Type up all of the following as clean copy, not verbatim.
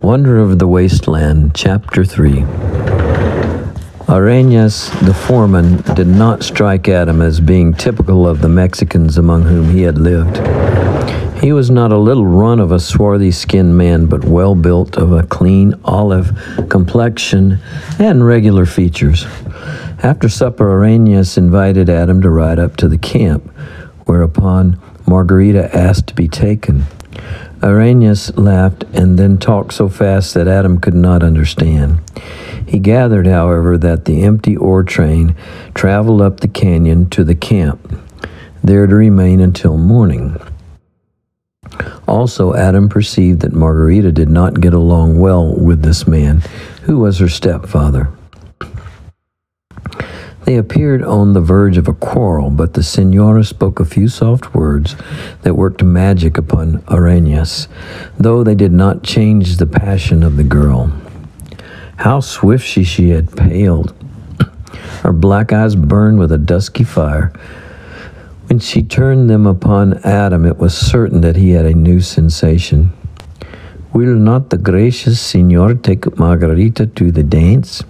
Wonder of the Wasteland, Chapter 3. Arenas, the foreman, did not strike Adam as being typical of the Mexicans among whom he had lived. He was not a little run of a swarthy-skinned man, but well-built, of a clean olive complexion and regular features. After supper, Arenas invited Adam to ride up to the camp, whereupon Margarita asked to be taken. Arenas laughed and then talked so fast that Adam could not understand. He gathered, however, that the empty ore train traveled up the canyon to the camp, there to remain until morning. Also, Adam perceived that Margarita did not get along well with this man, who was her stepfather. They appeared on the verge of a quarrel, but the senora spoke a few soft words that worked magic upon Arenas, though they did not change the passion of the girl. How swiftly she had paled. Her black eyes burned with a dusky fire. When she turned them upon Adam, it was certain that he had a new sensation. "Will not the gracious senor take Margarita to the dance?"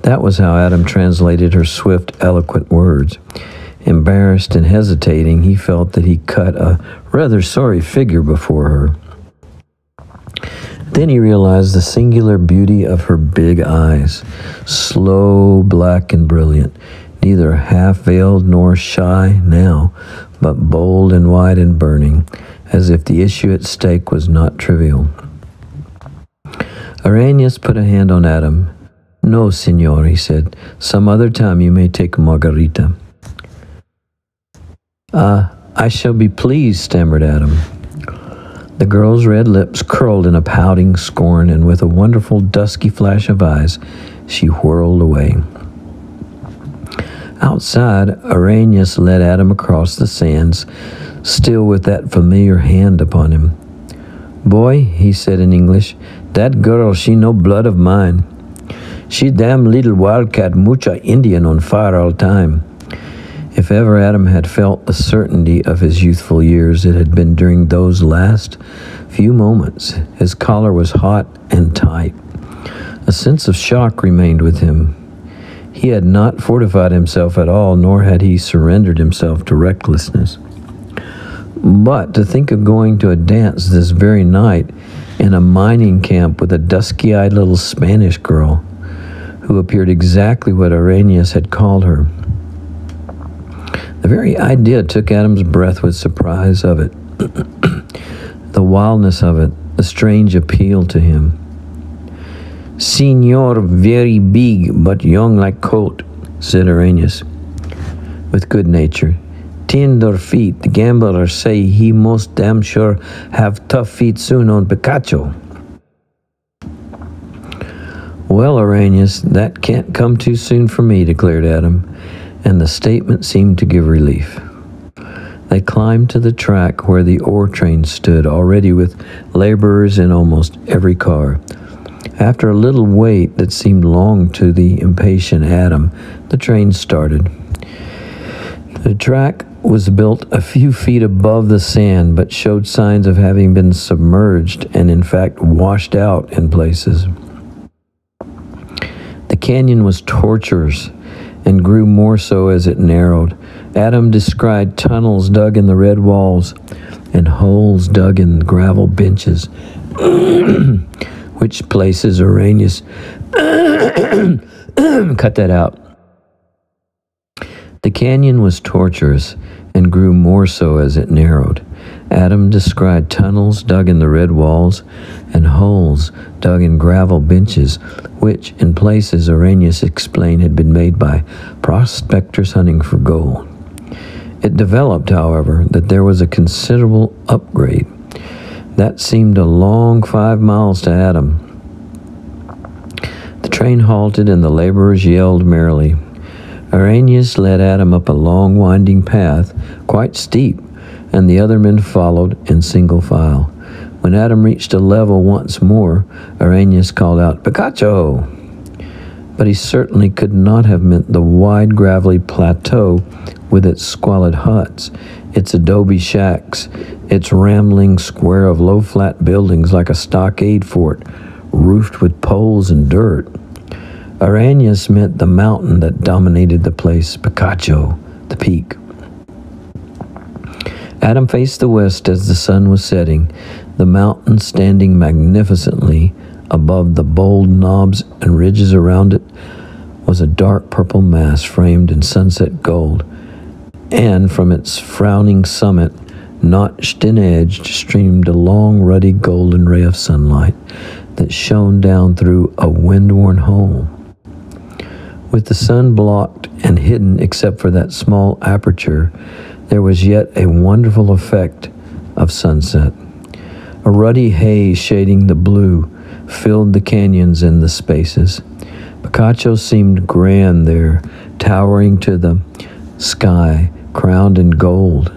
That was how Adam translated her swift, eloquent words. Embarrassed and hesitating, he felt that he cut a rather sorry figure before her. Then he realized the singular beauty of her big eyes, slow, black, and brilliant, neither half-veiled nor shy now, but bold and wide and burning, as if the issue at stake was not trivial. Arenas put a hand on Adam. "No, senor," he said. "Some other time you may take Margarita." I shall be pleased," stammered Adam. The girl's red lips curled in a pouting scorn, and with a wonderful dusky flash of eyes, she whirled away. Outside, Arenas led Adam across the sands, still with that familiar hand upon him. "Boy," he said in English, "that girl, she no blood of mine. She damn little wildcat, mucha Indian on fire all time." If ever Adam had felt the certainty of his youthful years, it had been during those last few moments. His collar was hot and tight. A sense of shock remained with him. He had not fortified himself at all, nor had he surrendered himself to recklessness. But to think of going to a dance this very night in a mining camp with a dusky-eyed little Spanish girl, who appeared exactly what Arenas had called her. The very idea took Adam's breath with surprise of it. The wildness of it, the strange appeal to him. "Senor very big, but young like colt," said Arenas, with good nature. "Tender feet. The gamblers say he most damn sure have tough feet soon on Picacho." "Well, Arenas, that can't come too soon for me," declared Adam, and the statement seemed to give relief. They climbed to the track where the ore train stood, already with laborers in almost every car. After a little wait that seemed long to the impatient Adam, the train started. The track was built a few feet above the sand, but showed signs of having been submerged and in fact washed out in places. The canyon was tortuous and grew more so as it narrowed. Adam descried tunnels dug in the red walls and holes dug in gravel benches, which places Arenas cut that out. The canyon was tortuous and grew more so as it narrowed. Adam described tunnels dug in the red walls and holes dug in gravel benches, which, in places, Arenas explained had been made by prospectors hunting for gold. It developed, however, that there was a considerable upgrade. That seemed a long 5 miles to Adam. The train halted and the laborers yelled merrily. Arenas led Adam up a long, winding path, quite steep, and the other men followed in single file. When Adam reached a level once more, Arenas called out, "Picacho!" but he certainly could not have meant the wide gravelly plateau with its squalid huts, its adobe shacks, its rambling square of low flat buildings like a stockade fort, roofed with poles and dirt. Arañas meant the mountain that dominated the place, Picacho, the peak. Adam faced the west as the sun was setting, the mountain standing magnificently above the bold knobs and ridges around it was a dark purple mass framed in sunset gold, and from its frowning summit, notched and edged, streamed a long ruddy golden ray of sunlight that shone down through a wind-worn hole. With the sun blocked and hidden except for that small aperture, there was yet a wonderful effect of sunset. A ruddy haze shading the blue filled the canyons and the spaces. Picacho seemed grand there, towering to the sky, crowned in gold,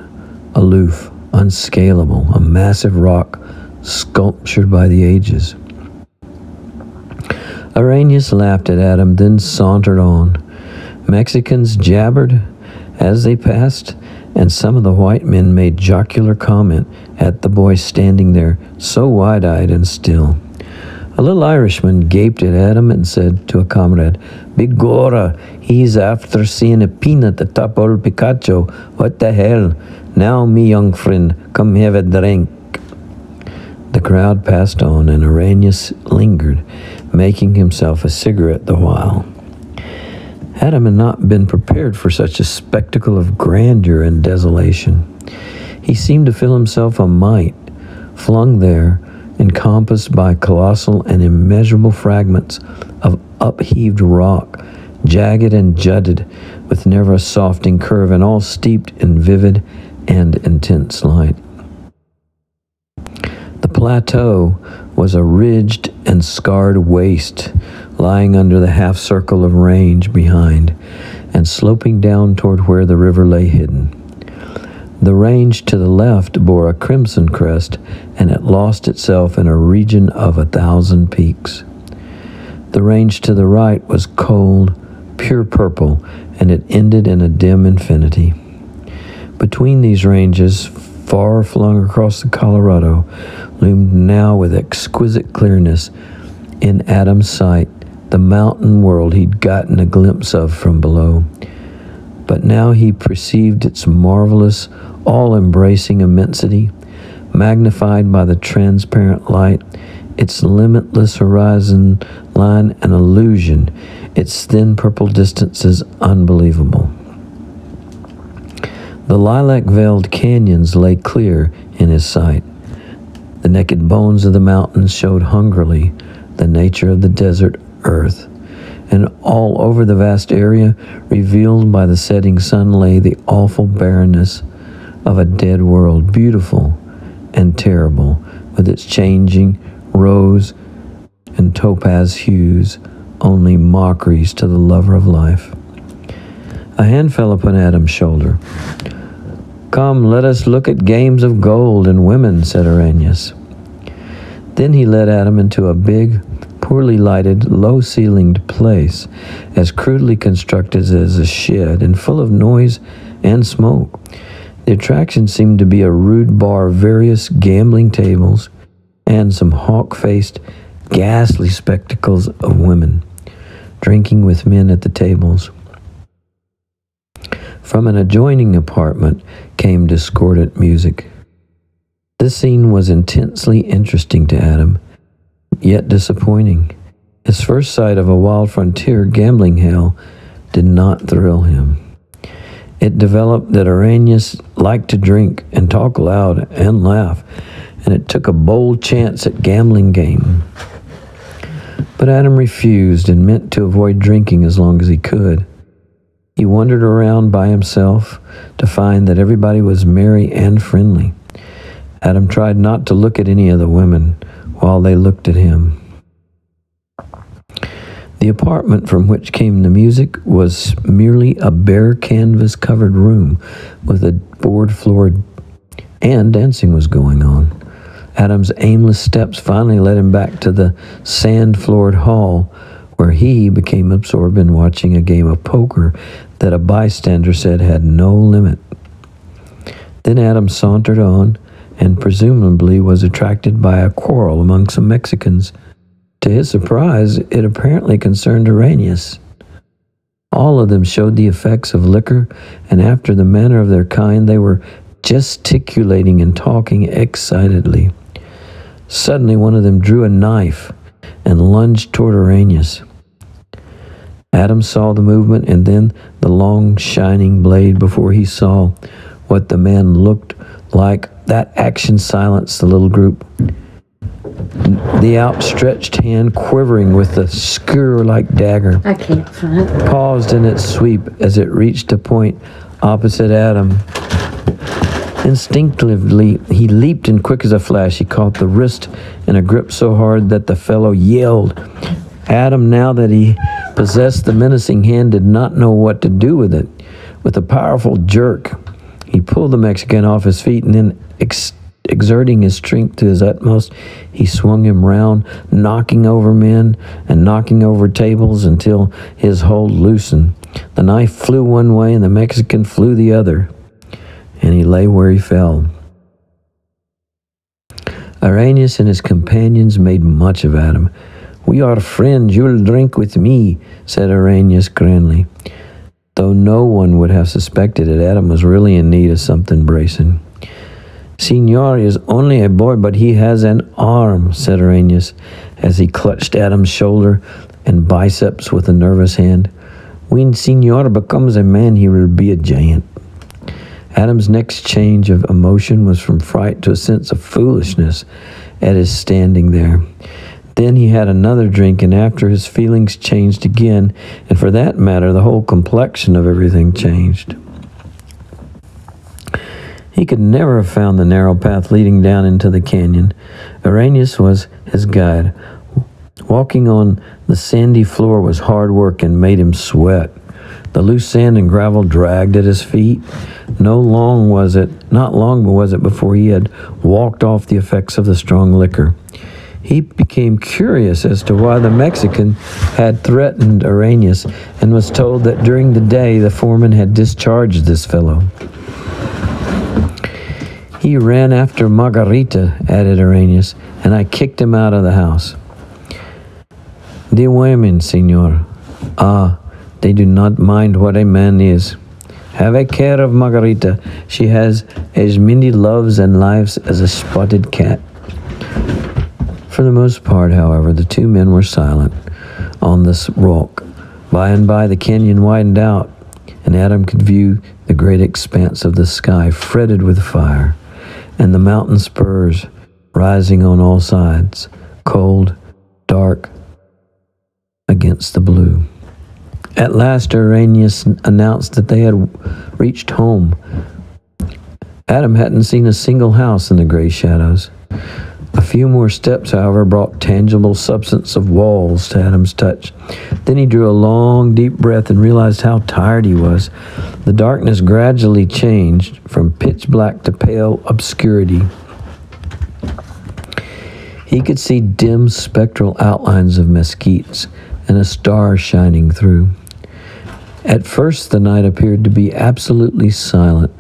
aloof, unscalable, a massive rock sculptured by the ages. Arañas laughed at Adam, then sauntered on. Mexicans jabbered as they passed, and some of the white men made jocular comment at the boy standing there, so wide-eyed and still. A little Irishman gaped at Adam and said to a comrade, "Begorra, he's after seeing a peanut atop old Picacho. What the hell? Now, me young friend, come have a drink." The crowd passed on, and Arañas lingered, making himself a cigarette the while. Adam had not been prepared for such a spectacle of grandeur and desolation. He seemed to feel himself a mite, flung there, encompassed by colossal and immeasurable fragments of upheaved rock, jagged and jutted, with never a softening curve, and all steeped in vivid and intense light. The plateau was a ridged and scarred waste, lying under the half-circle of range behind, and sloping down toward where the river lay hidden. The range to the left bore a crimson crest, and it lost itself in a region of 1,000 peaks. The range to the right was cold, pure purple, and it ended in a dim infinity. Between these ranges, far flung across the Colorado, loomed now with exquisite clearness in Adam's sight the mountain world he'd gotten a glimpse of from below. But now he perceived its marvelous, all-embracing immensity, magnified by the transparent light, its limitless horizon line an illusion, its thin purple distances unbelievable. The lilac-veiled canyons lay clear in his sight. The naked bones of the mountains showed hungrily the nature of the desert earth, and all over the vast area, revealed by the setting sun, lay the awful barrenness of a dead world, beautiful and terrible, with its changing rose and topaz hues, only mockeries to the lover of life. A hand fell upon Adam's shoulder. "Come, let us look at games of gold and women," said Arañas. Then he led Adam into a big, poorly lighted, low-ceilinged place, as crudely constructed as a shed, and full of noise and smoke. The attraction seemed to be a rude bar, various gambling tables, and some hawk-faced, ghastly spectacles of women, drinking with men at the tables. From an adjoining apartment came discordant music. This scene was intensely interesting to Adam, yet disappointing. His first sight of a wild frontier gambling hell did not thrill him. It developed that Arañas liked to drink and talk loud and laugh, and it took a bold chance at gambling game. But Adam refused and meant to avoid drinking as long as he could. He wandered around by himself to find that everybody was merry and friendly. Adam tried not to look at any of the women while they looked at him. The apartment from which came the music was merely a bare canvas-covered room with a board floor, and dancing was going on. Adam's aimless steps finally led him back to the sand-floored hall where he became absorbed in watching a game of poker that a bystander said had no limit. Then Adam sauntered on and presumably was attracted by a quarrel among some Mexicans. To his surprise, it apparently concerned Arrhenius. All of them showed the effects of liquor, and after the manner of their kind, they were gesticulating and talking excitedly. Suddenly, one of them drew a knife and lunged toward Arrhenius. Adam saw the movement and then the long, shining blade before he saw what the man looked like. That action silenced the little group. The outstretched hand, quivering with the skewer-like dagger, I can't find it. Paused in its sweep as it reached a point opposite Adam. Instinctively, he leaped, and quick as a flash, he caught the wrist in a grip so hard that the fellow yelled. Adam, now that he possessed the menacing hand, did not know what to do with it. With a powerful jerk, he pulled the Mexican off his feet, and then exerting his strength to his utmost, he swung him round, knocking over men and knocking over tables until his hold loosened. The knife flew one way and the Mexican flew the other, and he lay where he fell. Arrhenius and his companions made much of Adam. "We are friends, you'll drink with me," said Arrhenius grandly. Though no one would have suspected it, Adam was really in need of something bracing. "Signor is only a boy, but he has an arm," said Arrhenius, as he clutched Adam's shoulder and biceps with a nervous hand. "When Signor becomes a man, he will be a giant." Adam's next change of emotion was from fright to a sense of foolishness at his standing there. Then he had another drink, and after his feelings changed again, and for that matter, the whole complexion of everything changed. He could never have found the narrow path leading down into the canyon. Arrhenius was his guide. Walking on the sandy floor was hard work and made him sweat. The loose sand and gravel dragged at his feet. Not long was it before he had walked off the effects of the strong liquor. He became curious as to why the Mexican had threatened Arrhenius and was told that during the day the foreman had discharged this fellow. "He ran after Margarita," added Arrhenius, "and I kicked him out of the house." "The women, Signor. They do not mind what a man is. Have a care of Margarita. She has as many loves and lives as a spotted cat." For the most part, however, the two men were silent on this rock. By and by, the canyon widened out, and Adam could view the great expanse of the sky fretted with fire, and the mountain spurs rising on all sides, cold, dark, against the blue. At last, Arrhenius announced that they had reached home. Adam hadn't seen a single house in the gray shadows. A few more steps, however, brought tangible substance of walls to Adam's touch. Then he drew a long, deep breath and realized how tired he was. The darkness gradually changed from pitch black to pale obscurity. He could see dim spectral outlines of mesquites and a star shining through. At first, the night appeared to be absolutely silent,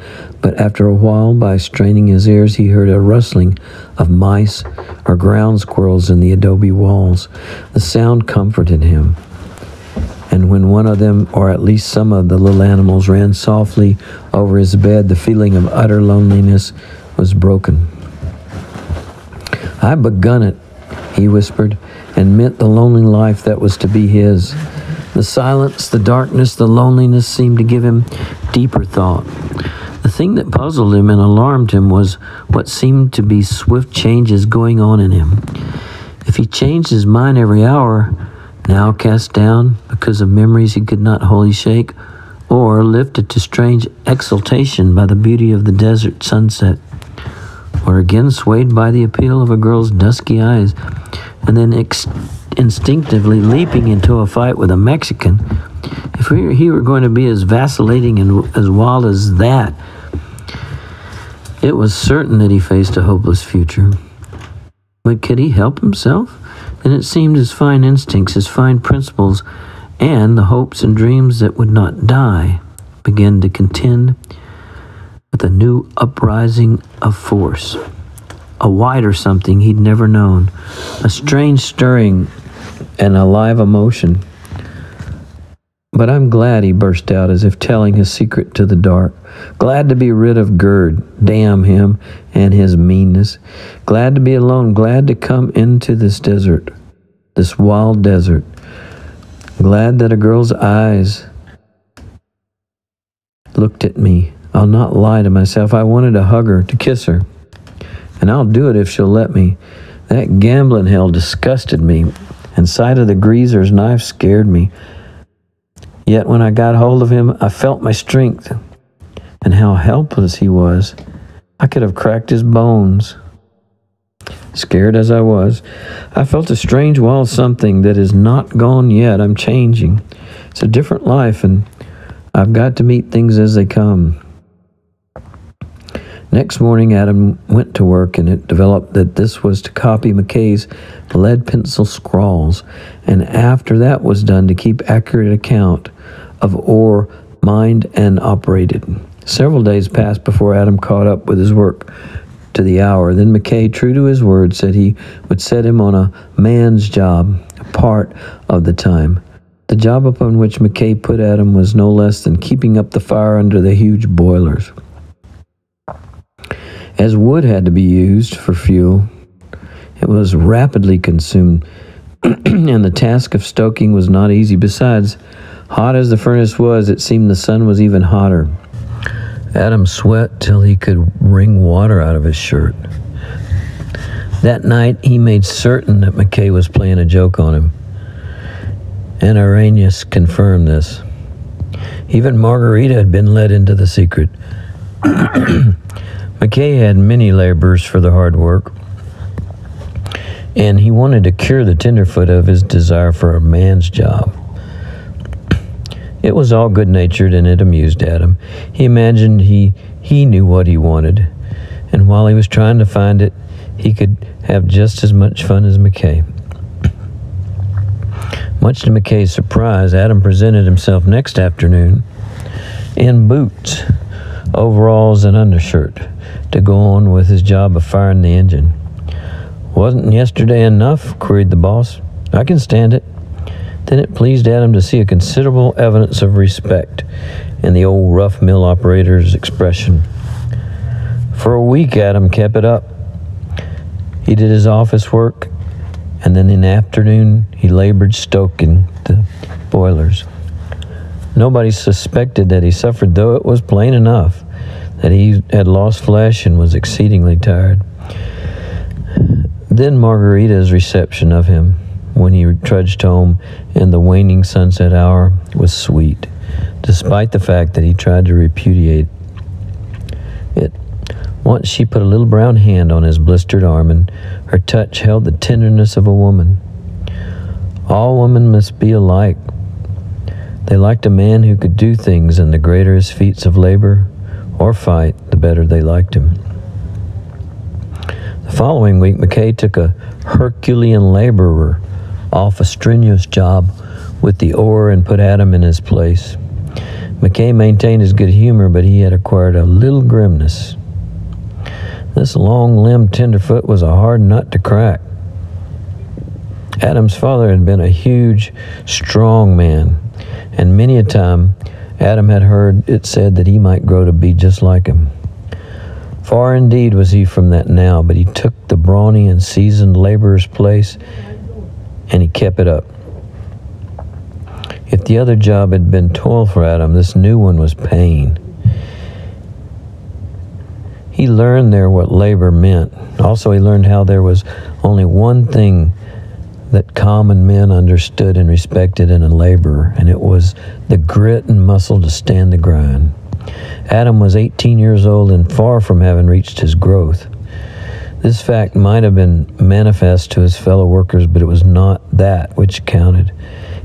but after a while, by straining his ears, he heard a rustling of mice or ground squirrels in the adobe walls. The sound comforted him, and when one of them, or at least some of the little animals, ran softly over his bed, the feeling of utter loneliness was broken. "I've begun it," he whispered, and meant the lonely life that was to be his. The silence, the darkness, the loneliness seemed to give him deeper thought. The thing that puzzled him and alarmed him was what seemed to be swift changes going on in him. If he changed his mind every hour, now cast down because of memories he could not wholly shake, or lifted to strange exultation by the beauty of the desert sunset, or again swayed by the appeal of a girl's dusky eyes, and then instinctively leaping into a fight with a Mexican. If he were going to be as vacillating and as wild as that, it was certain that he faced a hopeless future. But could he help himself? Then it seemed his fine instincts, his fine principles, and the hopes and dreams that would not die began to contend with a new uprising of force, a wider something he'd never known, a strange stirring and alive emotion. But I'm glad, he burst out, as if telling his secret to the dark. Glad to be rid of Gerd, damn him and his meanness. Glad to be alone, glad to come into this desert, this wild desert. Glad that a girl's eyes looked at me. I'll not lie to myself. I wanted to hug her, to kiss her. And I'll do it if she'll let me. That gambling hell disgusted me, and sight of the greaser's knife scared me. Yet when I got hold of him, I felt my strength, and how helpless he was. I could have cracked his bones. Scared as I was, I felt a strange wild something that is not gone yet. I'm changing. It's a different life, and I've got to meet things as they come. Next morning, Adam went to work, and it developed that this was to copy McKay's lead pencil scrawls, and after that was done, to keep accurate account of ore mined and operated. Several days passed before Adam caught up with his work to the hour. Then McKay, true to his word, said he would set him on a man's job, a part of the time. The job upon which McKay put Adam was no less than keeping up the fire under the huge boilers. As wood had to be used for fuel, it was rapidly consumed, and the task of stoking was not easy. Besides, hot as the furnace was, it seemed the sun was even hotter. Adam sweat till he could wring water out of his shirt. That night, he made certain that McKay was playing a joke on him, and Irenaeus confirmed this. Even Margarita had been let into the secret. McKay had many laborers for the hard work, and he wanted to cure the tenderfoot of his desire for a man's job. It was all good-natured, and it amused Adam. He imagined he knew what he wanted, and while he was trying to find it, he could have just as much fun as McKay. Much to McKay's surprise, Adam presented himself next afternoon in boots, overalls, and undershirt to go on with his job of firing the engine. "Wasn't yesterday enough?" queried the boss. "I can stand it." Then it pleased Adam to see a considerable evidence of respect in the old rough mill operator's expression. For a week, Adam kept it up. He did his office work, and then in the afternoon, he labored stoking the boilers. Nobody suspected that he suffered, though it was plain enough that he had lost flesh and was exceedingly tired. Then Margarita's reception of him, when he trudged home in the waning sunset hour, was sweet, despite the fact that he tried to repudiate it. Once she put a little brown hand on his blistered arm, and her touch held the tenderness of a woman. All women must be alike. They liked a man who could do things, and the greater his feats of labor or fight, the better they liked him. The following week, McKay took a Herculean laborer off a strenuous job with the ore and put Adam in his place. McKay maintained his good humor, but he had acquired a little grimness. This long-limbed tenderfoot was a hard nut to crack. Adam's father had been a huge, strong man, and many a time Adam had heard it said that he might grow to be just like him. Far indeed was he from that now, but he took the brawny and seasoned laborer's place, and he kept it up. If the other job had been toil for Adam, this new one was pain. He learned there what labor meant. Also, he learned how there was only one thing that common men understood and respected in a laborer, and it was the grit and muscle to stand the grind. Adam was 18 years old and far from having reached his growth. This fact might have been manifest to his fellow workers, but it was not that which counted.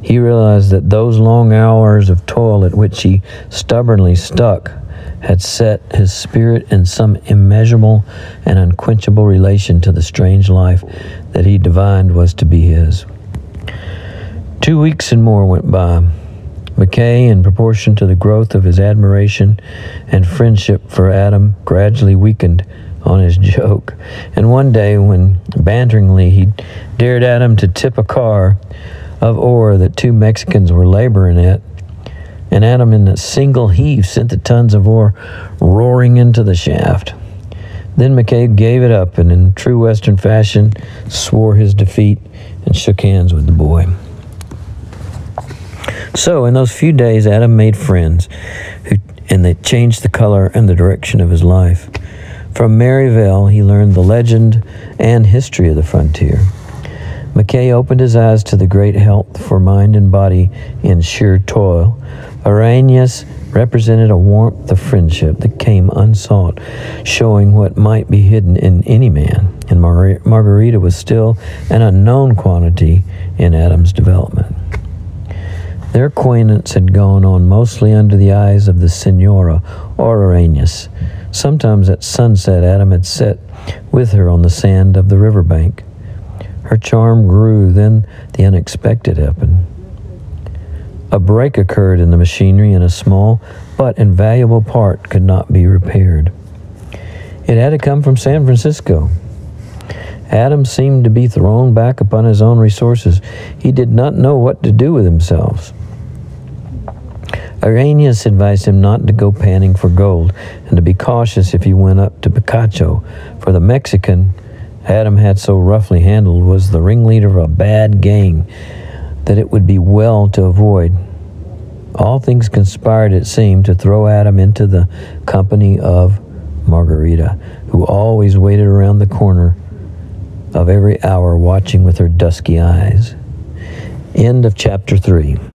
He realized that those long hours of toil at which he stubbornly stuck had set his spirit in some immeasurable and unquenchable relation to the strange life that he divined was to be his. 2 weeks and more went by. McKay, in proportion to the growth of his admiration and friendship for Adam, gradually weakened on his joke. And one day, when banteringly he dared Adam to tip a car of ore that 2 Mexicans were laboring at, and Adam in a single heave sent the tons of ore roaring into the shaft. Then McKay gave it up and in true Western fashion swore his defeat and shook hands with the boy. So in those few days, Adam made friends, and they changed the color and the direction of his life. From Maryvale, he learned the legend and history of the frontier. McKay opened his eyes to the great health for mind and body in sheer toil. Arrhenius represented a warmth of friendship that came unsought, showing what might be hidden in any man. And Margarita was still an unknown quantity in Adam's development. Their acquaintance had gone on mostly under the eyes of the Senora or Arrhenius. Sometimes at sunset, Adam had sat with her on the sand of the riverbank. Her charm grew, then the unexpected happened. A break occurred in the machinery, and a small but invaluable part could not be repaired. It had to come from San Francisco. Adam seemed to be thrown back upon his own resources. He did not know what to do with himself. Arrhenius advised him not to go panning for gold and to be cautious if he went up to Picacho, for the Mexican Adam had so roughly handled was the ringleader of a bad gang that it would be well to avoid. All things conspired, it seemed, to throw Adam into the company of Margarita, who always waited around the corner of every hour, watching with her dusky eyes. End of chapter 3.